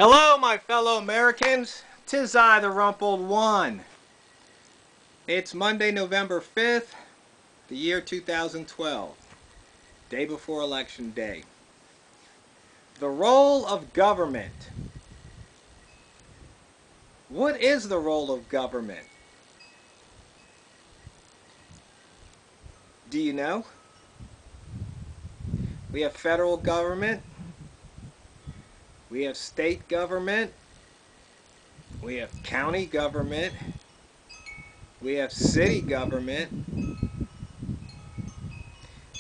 Hello, my fellow Americans. 'Tis I, the Rumpled One. It's Monday, November 5th, the year 2012, day before Election Day. The role of government. What is the role of government? Do you know? We have federal government. We have state government. We have county government. We have city government.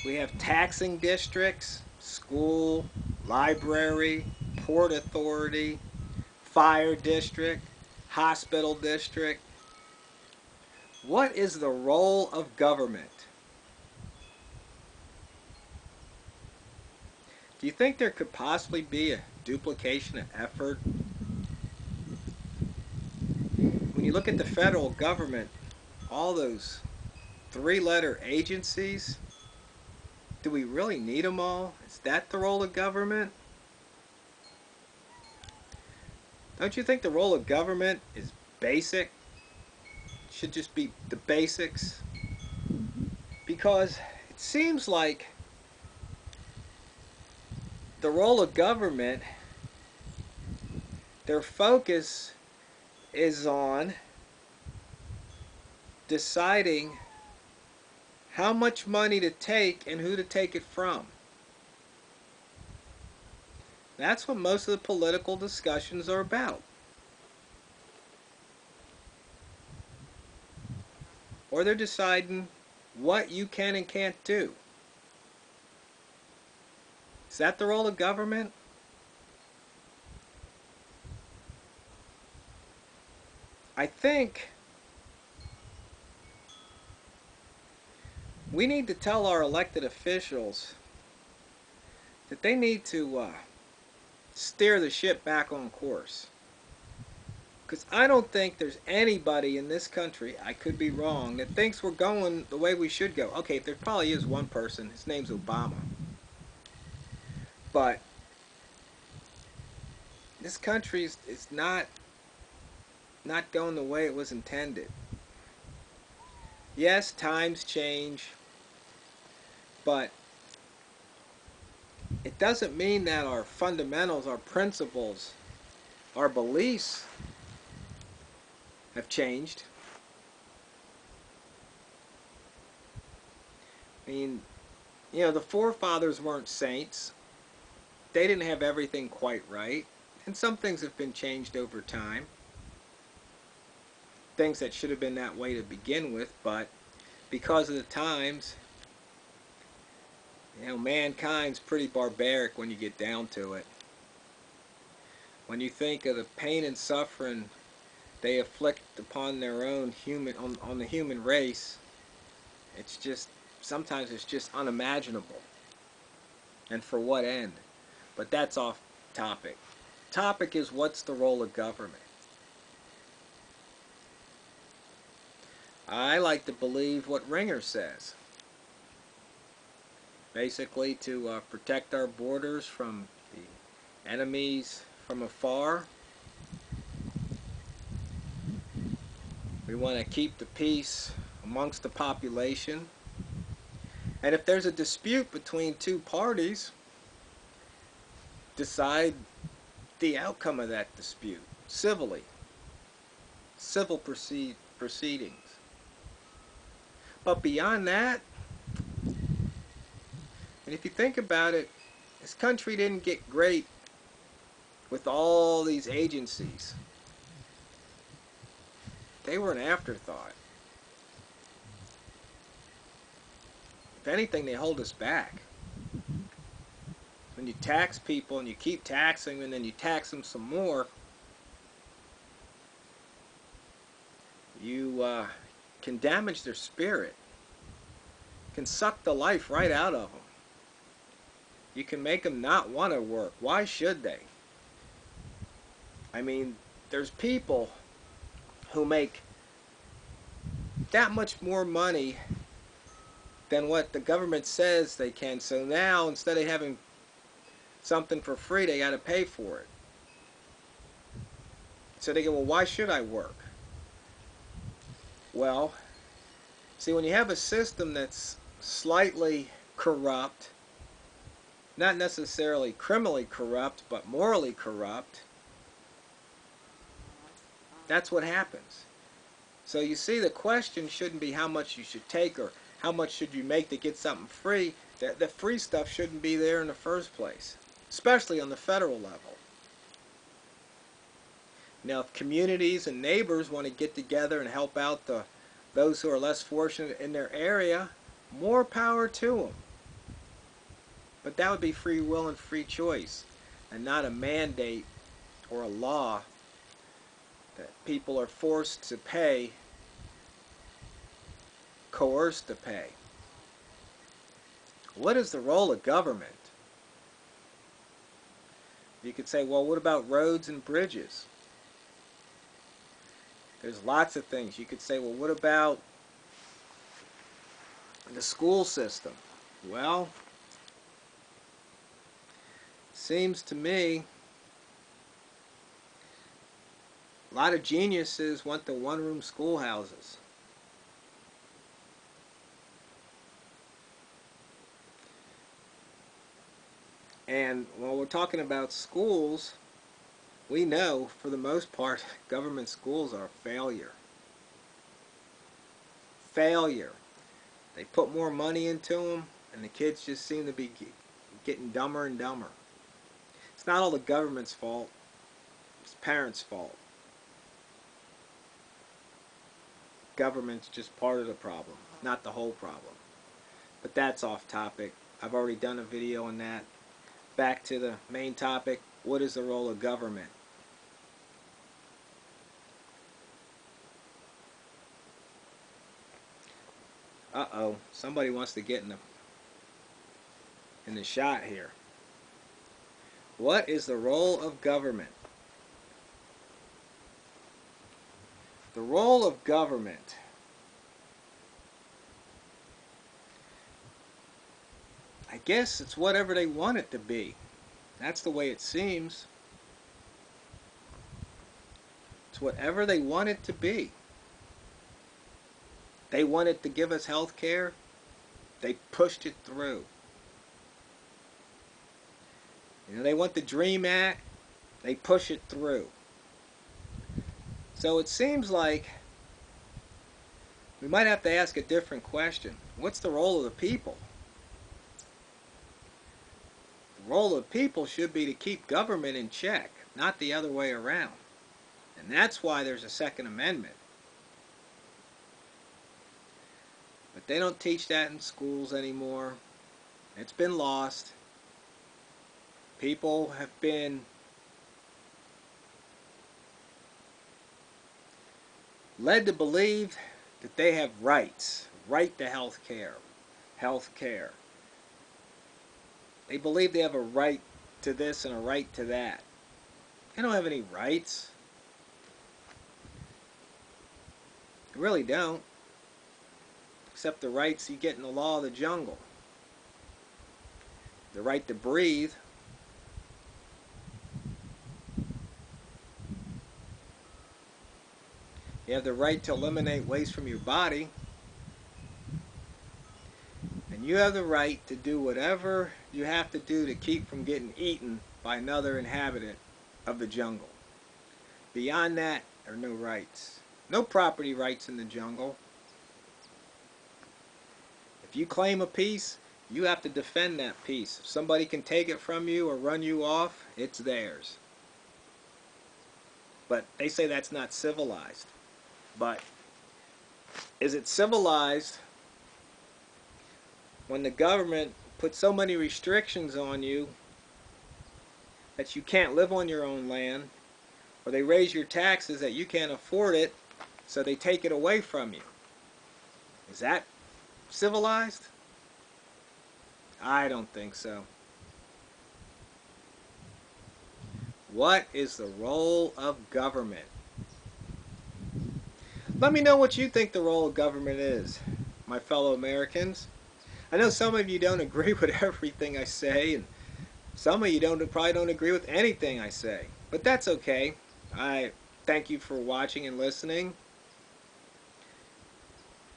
We have taxing districts, school, library, port authority, fire district, hospital district. What is the role of government? Do you think there could possibly be a duplication of effort? When you look at the federal government, all those three-letter agencies, do we really need them all? Is that the role of government? Don't you think the role of government is basic? It should just be the basics? Because it seems like the role of government, their focus is on deciding how much money to take and who to take it from. That's what most of the political discussions are about. Or they're deciding what you can and can't do. Is that the role of government? I think we need to tell our elected officials that they need to steer the ship back on course. Because I don't think there's anybody in this country, I could be wrong, that thinks we're going the way we should go. Okay, there probably is one person, his name's Obama. But this country is not going the way it was intended. Yes, times change, but it doesn't mean that our fundamentals, our principles, our beliefs have changed. I mean, the forefathers weren't saints. They didn't have everything quite right, and some things have been changed over time. Things that should have been that way to begin with, but because of the times, mankind's pretty barbaric when you get down to it. When you think of the pain and suffering they afflict upon their own on the human race, it's just, sometimes it's just unimaginable. And for what end? But that's off topic. Topic is, what's the role of government? I like to believe what Ringer says. Basically to protect our borders from the enemies from afar. We want to keep the peace amongst the population. And if there's a dispute between two parties, decide the outcome of that dispute civilly. Civil proceedings. But beyond that, and if you think about it, this country didn't get great with all these agencies. They were an afterthought. If anything, they hold us back. When you tax people and you keep taxing them and then you tax them some more, you can damage their spirit. Can suck the life right out of them. You can make them not want to work. Why should they? I mean, there's people who make that much more money than what the government says they can. So now, instead of having something for free, they got to pay for it. So they go, well, why should I work? Well, see, when you have a system that's slightly corrupt, not necessarily criminally corrupt, but morally corrupt, that's what happens. So you see, the question shouldn't be how much you should take or how much should you make to get something free. The free stuff shouldn't be there in the first place, especially on the federal level. Now, if communities and neighbors want to get together and help out those who are less fortunate in their area, more power to them. But that would be free will and free choice, and not a mandate or a law that people are forced to pay, coerced to pay. What is the role of government? You could say, well, what about roads and bridges? There's lots of things. You could say, well, what about the school system? Well, seems to me a lot of geniuses want the one-room schoolhouses. And when we're talking about schools, we know, for the most part, government schools are a failure. Failure. They put more money into them, and the kids just seem to be getting dumber and dumber. It's not all the government's fault. It's parents' fault. Government's just part of the problem, not the whole problem. But that's off topic. I've already done a video on that. Back to the main topic. What is the role of government? Uh-oh, somebody wants to get in the shot here. What is the role of government? The role of government. I guess it's whatever they want it to be. That's the way it seems. It's whatever they want it to be. They wanted to give us health care. They pushed it through. You know, they want the DREAM Act. They push it through. So it seems like we might have to ask a different question. What's the role of the people? The role of the people should be to keep government in check, not the other way around. And that's why there's a Second Amendment. But they don't teach that in schools anymore. It's been lost. People have been led to believe that they have rights. Right to health care. Health care. They believe they have a right to this and a right to that. They don't have any rights. They really don't. Except the rights you get in the law of the jungle. The right to breathe. You have the right to eliminate waste from your body. And you have the right to do whatever you have to do to keep from getting eaten by another inhabitant of the jungle. Beyond that, there are no rights. No property rights in the jungle. If you claim a piece, you have to defend that piece. If somebody can take it from you or run you off, it's theirs. But they say that's not civilized. But is it civilized when the government puts so many restrictions on you that you can't live on your own land, or they raise your taxes that you can't afford it, so they take it away from you? Is that civilized? I don't think so. What is the role of government? Let me know what you think the role of government is, my fellow Americans. I know some of you don't agree with everything I say, and some of you probably don't agree with anything I say. But that's okay. I Thank you for watching and listening,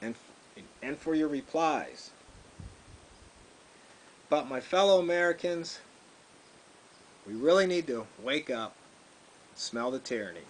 and for your replies. But my fellow Americans, we really need to wake up, smell the tyranny.